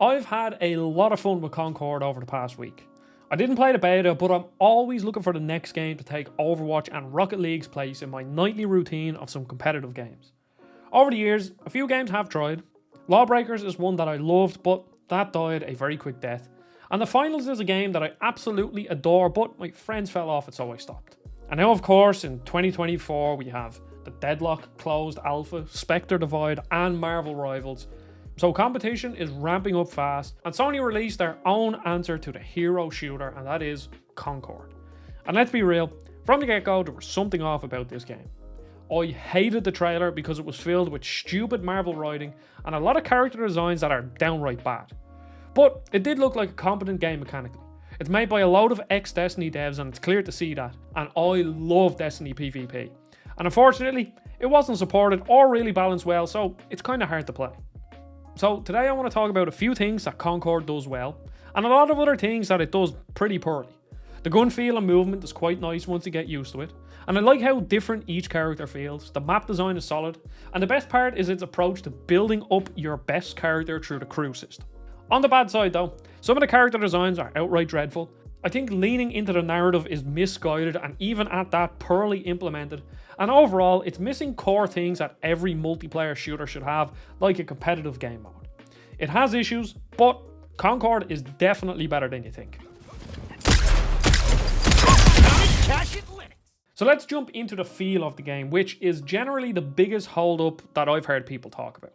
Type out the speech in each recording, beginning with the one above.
I've had a lot of fun with Concord over the past week. I didn't play the beta, but I'm always looking for the next game to take Overwatch and Rocket League's place in my nightly routine of some competitive games. Over the years, a few games have tried. Lawbreakers is one that I loved, but that died a very quick death. And the Finals is a game that I absolutely adore, but my friends fell off it, so I stopped. And now, of course, in 2024, we have the Deadlock, Closed Alpha, Spectre Divide, and Marvel Rivals. So competition is ramping up fast, and Sony released their own answer to the hero shooter, and that is Concord. And let's be real, from the get-go there was something off about this game. I hated the trailer because it was filled with stupid Marvel writing and a lot of character designs that are downright bad. But it did look like a competent game mechanically. It's made by a load of ex-Destiny devs, and it's clear to see that, and I love Destiny PvP. And unfortunately, it wasn't supported or really balanced well, so it's kinda hard to play. So today I want to talk about a few things that Concord does well, and a lot of other things that it does pretty poorly. The gun feel and movement is quite nice once you get used to it, and I like how different each character feels. The map design is solid, and the best part is its approach to building up your best character through the crew system. On the bad side though, some of the character designs are outright dreadful. I think leaning into the narrative is misguided and even at that poorly implemented, and overall it's missing core things that every multiplayer shooter should have, like a competitive game mode. It has issues, but Concord is definitely better than you think. So let's jump into the feel of the game, which is generally the biggest hold up that I've heard people talk about.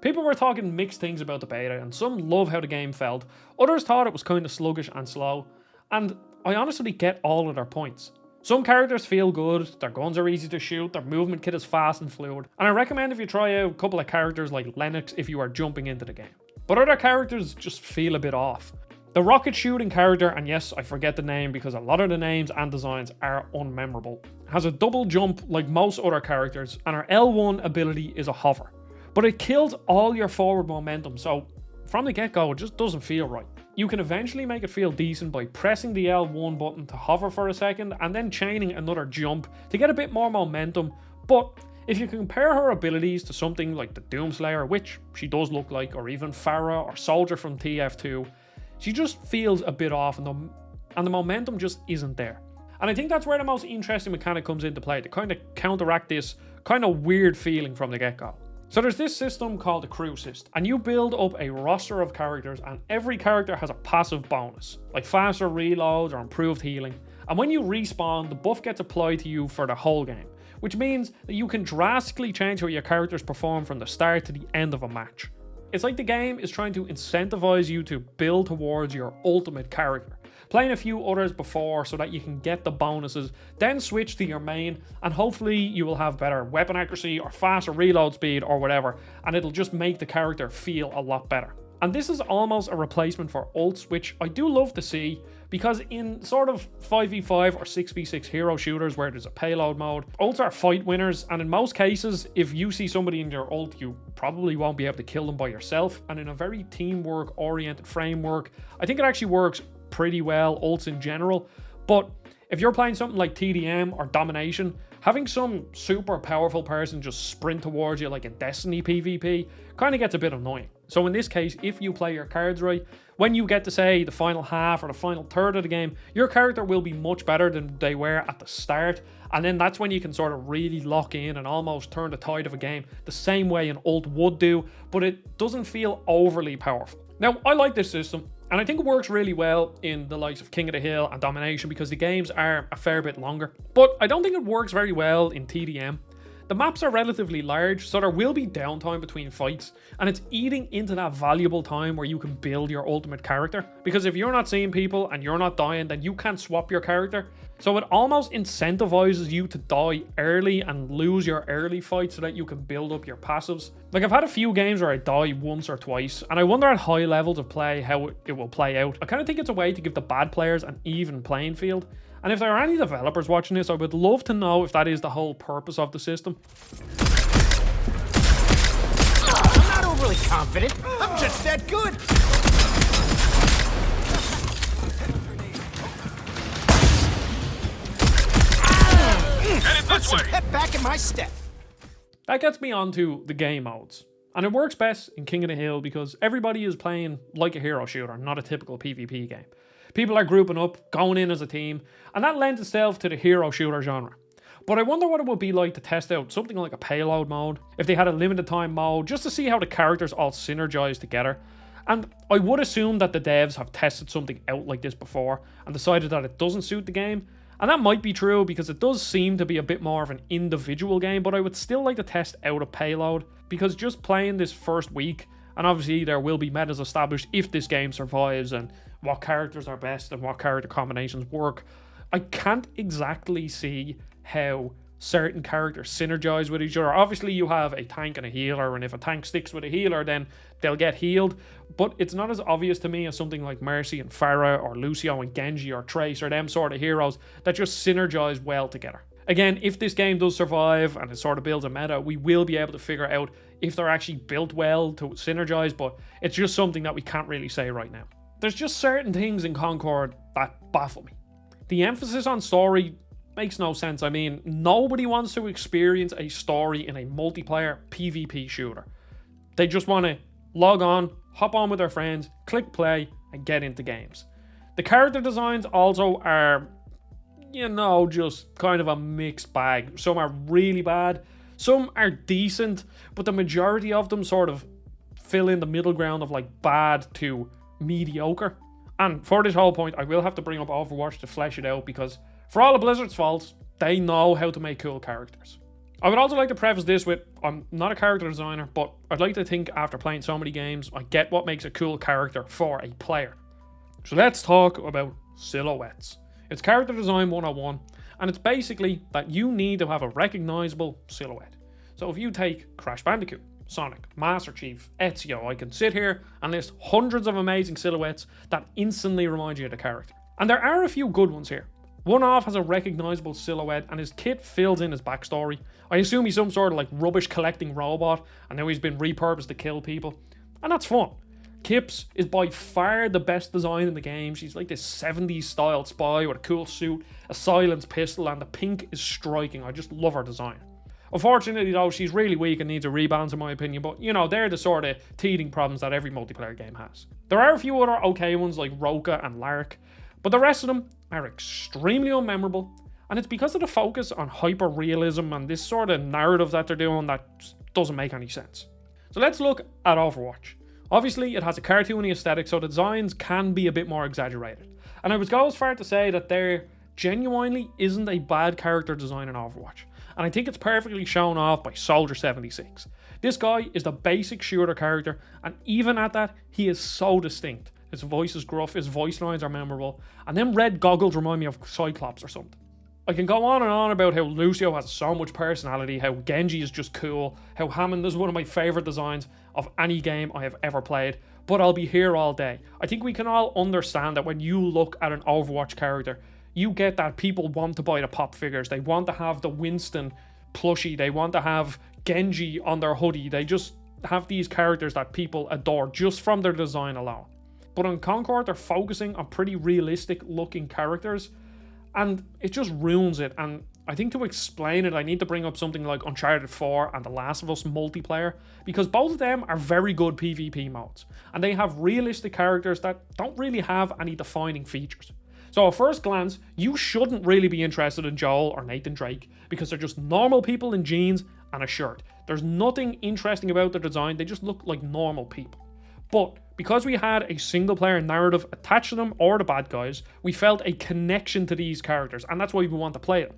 People were talking mixed things about the beta, and some love how the game felt, others thought it was kind of sluggish and slow, and I honestly get all of their points. Some characters feel good, their guns are easy to shoot, their movement kit is fast and fluid, and I recommend if you try out a couple of characters like Lennox if you are jumping into the game. But other characters just feel a bit off. The rocket shooting character, and yes, I forget the name because a lot of the names and designs are unmemorable, has a double jump like most other characters, and her L1 ability is a hover. But it kills all your forward momentum, so from the get-go it just doesn't feel right. You can eventually make it feel decent by pressing the L1 button to hover for a second and then chaining another jump to get a bit more momentum, but if you compare her abilities to something like the Doomslayer, which she does look like, or even Pharah or Soldier from TF2, she just feels a bit off and the momentum just isn't there. And I think that's where the most interesting mechanic comes into play, to kind of counteract this kind of weird feeling from the get-go. So there's this system called the crew system, and you build up a roster of characters, and every character has a passive bonus, like faster reloads or improved healing. And when you respawn, the buff gets applied to you for the whole game, which means that you can drastically change how your characters perform from the start to the end of a match. It's like the game is trying to incentivize you to build towards your ultimate character, playing a few others before so that you can get the bonuses, then switch to your main, and hopefully you will have better weapon accuracy or faster reload speed or whatever, and it'll just make the character feel a lot better. And this is almost a replacement for ults, which I do love to see, because in sort of 5v5 or 6v6 hero shooters where there's a payload mode, ults are fight winners, and in most cases, if you see somebody in your ult, you probably won't be able to kill them by yourself, and in a very teamwork oriented framework, I think it actually works pretty well, ults in general. But if you're playing something like TDM or Domination, having some super powerful person just sprint towards you like in Destiny PvP kind of gets a bit annoying. So in this case, if you play your cards right, when you get to say the final half or the final third of the game, your character will be much better than they were at the start, and then that's when you can sort of really lock in and almost turn the tide of a game the same way an ult would do, but it doesn't feel overly powerful. Now, I like this system, and I think it works really well in the likes of King of the Hill and Domination because the games are a fair bit longer. But I don't think it works very well in TDM. The maps are relatively large, so there will be downtime between fights, and it's eating into that valuable time where you can build your ultimate character. Because if you're not seeing people and you're not dying, then you can't swap your character. So it almost incentivizes you to die early and lose your early fight so that you can build up your passives. Like, I've had a few games where I die once or twice, and I wonder at high levels of play how it will play out. I kind of think it's a way to give the bad players an even playing field. And if there are any developers watching this, I would love to know if that is the whole purpose of the system. I'm not overly confident. I'm just that good. Put some pep back in my step. That gets me onto the game modes. And it works best in King of the Hill because everybody is playing like a hero shooter, not a typical PvP game. People are grouping up, going in as a team, and that lends itself to the hero shooter genre. But I wonder what it would be like to test out something like a payload mode, if they had a limited time mode, just to see how the characters all synergize together. And I would assume that the devs have tested something out like this before and decided that it doesn't suit the game. And that might be true because it does seem to be a bit more of an individual game, but I would still like to test out a payload because just playing this first week, and obviously there will be metas established if this game survives and what characters are best and what character combinations work, I can't exactly see how certain characters synergize with each other. Obviously you have a tank and a healer, and if a tank sticks with a healer then they'll get healed, but it's not as obvious to me as something like Mercy and Pharah or Lucio and Genji or Trace or them sort of heroes that just synergize well together. Again, if this game does survive and it sort of builds a meta, we will be able to figure out if they're actually built well to synergize, but it's just something that we can't really say right now. There's just certain things in Concord that baffle me. The emphasis on story makes no sense. I mean, nobody wants to experience a story in a multiplayer PvP shooter. They just want to log on, hop on with their friends, click play, and get into games. The character designs also are, just kind of a mixed bag. Some are really bad, some are decent, but the majority of them sort of fill in the middle ground of like bad to mediocre. And for this whole point, I will have to bring up Overwatch to flesh it out because for all of Blizzard's faults, they know how to make cool characters. I would also like to preface this with, I'm not a character designer, but I'd like to think after playing so many games, I get what makes a cool character for a player. So let's talk about silhouettes. It's character design 101, and it's basically that you need to have a recognizable silhouette. So if you take Crash Bandicoot, Sonic, Master Chief, Ezio, I can sit here and list hundreds of amazing silhouettes that instantly remind you of the character. And there are a few good ones here. One-Off has a recognizable silhouette and his kit fills in his backstory. I assume he's some sort of like rubbish collecting robot and now he's been repurposed to kill people. And that's fun. Kips is by far the best design in the game. She's like this 70s style spy with a cool suit, a silenced pistol, and the pink is striking. I just love her design. Unfortunately though, she's really weak and needs a rebalance in my opinion, but they're the sort of teething problems that every multiplayer game has. There are a few other okay ones like Roka and Lark, but the rest of them are extremely unmemorable, and it's because of the focus on hyper-realism and this sort of narrative that they're doing that just doesn't make any sense. So let's look at Overwatch. Obviously, it has a cartoony aesthetic, so the designs can be a bit more exaggerated. And I would go as far to say that there genuinely isn't a bad character design in Overwatch. And I think it's perfectly shown off by Soldier76. This guy is the basic shooter character, and even at that, he is so distinct. His voice is gruff, his voice lines are memorable, and them red goggles remind me of Cyclops or something. I can go on and on about how Lucio has so much personality, how Genji is just cool, how Hammond is one of my favourite designs of any game I have ever played, but I'll be here all day. I think we can all understand that when you look at an Overwatch character, you get that people want to buy the pop figures, they want to have the Winston plushie, they want to have Genji on their hoodie, they just have these characters that people adore just from their design alone. But on Concord, they're focusing on pretty realistic looking characters, and it just ruins it. And I think to explain it, I need to bring up something like Uncharted 4 and The Last of Us multiplayer, because both of them are very good PvP modes, and they have realistic characters that don't really have any defining features. So at first glance, you shouldn't really be interested in Joel or Nathan Drake, because they're just normal people in jeans and a shirt. There's nothing interesting about their design, they just look like normal people. But because we had a single player narrative attached to them or the bad guys, we felt a connection to these characters, and that's why we want to play them.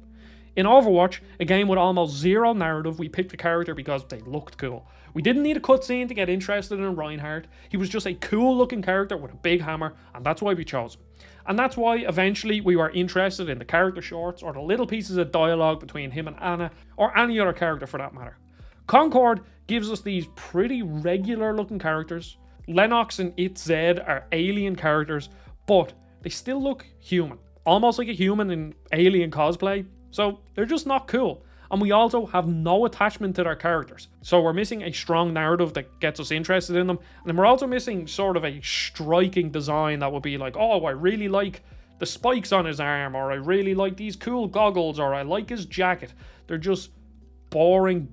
In Overwatch, a game with almost zero narrative, we picked a character because they looked cool. We didn't need a cutscene to get interested in Reinhardt. He was just a cool looking character with a big hammer, and that's why we chose him. And that's why eventually we were interested in the character shorts or the little pieces of dialogue between him and Anna, or any other character for that matter. Concord gives us these pretty regular looking characters. Lennox and ItZ are alien characters, but they still look human. Almost like a human in alien cosplay. So they're just not cool. And we also have no attachment to their characters. So we're missing a strong narrative that gets us interested in them. And then we're also missing sort of a striking design that would be like, oh, I really like the spikes on his arm, or I really like these cool goggles, or I like his jacket. They're just boring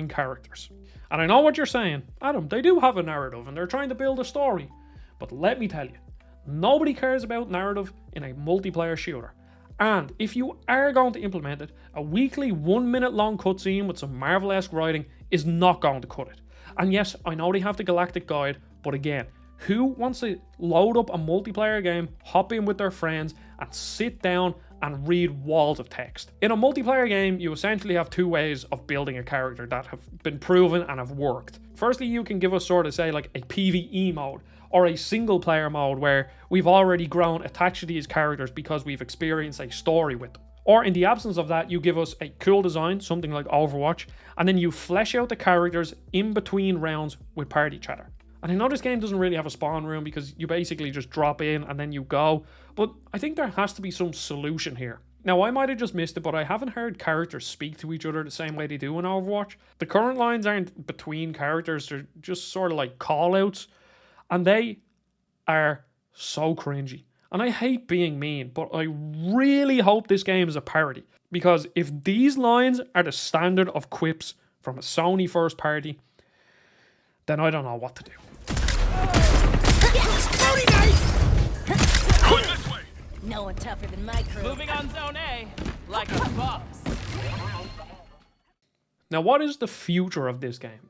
characters. And I know what you're saying, Adam, they do have a narrative and they're trying to build a story. But let me tell you, nobody cares about narrative in a multiplayer shooter. And if you are going to implement it, a weekly 1 minute long cutscene with some Marvel-esque writing is not going to cut it. And yes, I know they have the Galactic Guide, but again, who wants to load up a multiplayer game, hop in with their friends, and sit down and read walls of text? In a multiplayer game, you essentially have two ways of building a character that have been proven and have worked. Firstly, you can give us sort of say like a PvE mode, or a single player mode where we've already grown attached to these characters because we've experienced a story with them. Or in the absence of that, you give us a cool design, something like Overwatch, and then you flesh out the characters in between rounds with party chatter. And I know this game doesn't really have a spawn room because you basically just drop in and then you go, but I think there has to be some solution here. Now, I might have just missed it, but I haven't heard characters speak to each other the same way they do in Overwatch. The current lines aren't between characters, they're just sort of like call-outs, and they are so cringy. And I hate being mean, but I really hope this game is a parody. Because if these lines are the standard of quips from a Sony first party, then I don't know what to do. No one tougher than my crew. Moving on zone A, like a boss. Now, what is the future of this game?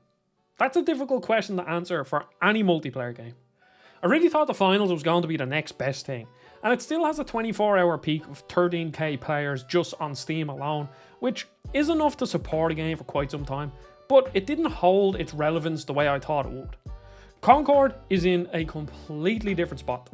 That's a difficult question to answer for any multiplayer game. I really thought the finals was going to be the next best thing, and it still has a 24-hour peak of 13k players just on Steam alone, which is enough to support a game for quite some time, but it didn't hold its relevance the way I thought it would. Concord is in a completely different spot.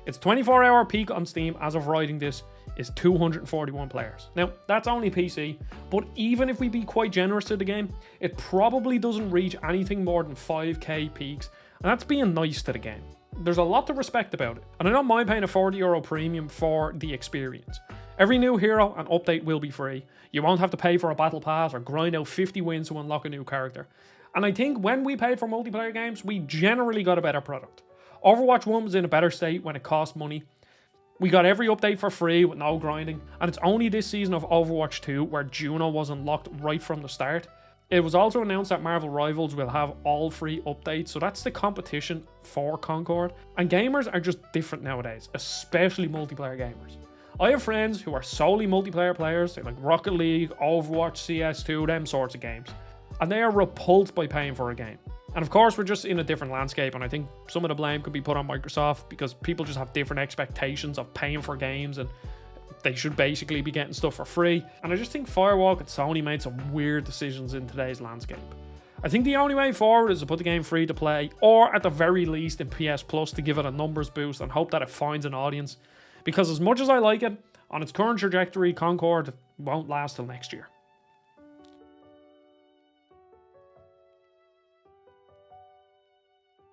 Its 24-hour peak on Steam as of writing this is 241 players. Now, that's only PC, but even if we be quite generous to the game, it probably doesn't reach anything more than 5k peaks, and that's being nice to the game. There's a lot to respect about it, and I don't mind paying a €40 premium for the experience. Every new hero and update will be free. You won't have to pay for a battle pass or grind out 50 wins to unlock a new character. And I think when we paid for multiplayer games, we generally got a better product. Overwatch 1 was in a better state when it cost money. We got every update for free with no grinding, and it's only this season of Overwatch 2 where Juno was unlocked right from the start. It was also announced that Marvel Rivals will have all free updates, so that's the competition for Concord. And gamers are just different nowadays, especially multiplayer gamers. I have friends who are solely multiplayer players, like Rocket League, Overwatch, CS2, them sorts of games. And they are repulsed by paying for a game. And of course, we're just in a different landscape, and I think some of the blame could be put on Microsoft because people just have different expectations of paying for games, and they should basically be getting stuff for free. And I just think Firewalk and Sony made some weird decisions in today's landscape. I think the only way forward is to put the game free to play, or at the very least in PS Plus to give it a numbers boost and hope that it finds an audience. Because as much as I like it, on its current trajectory, Concord won't last till next year.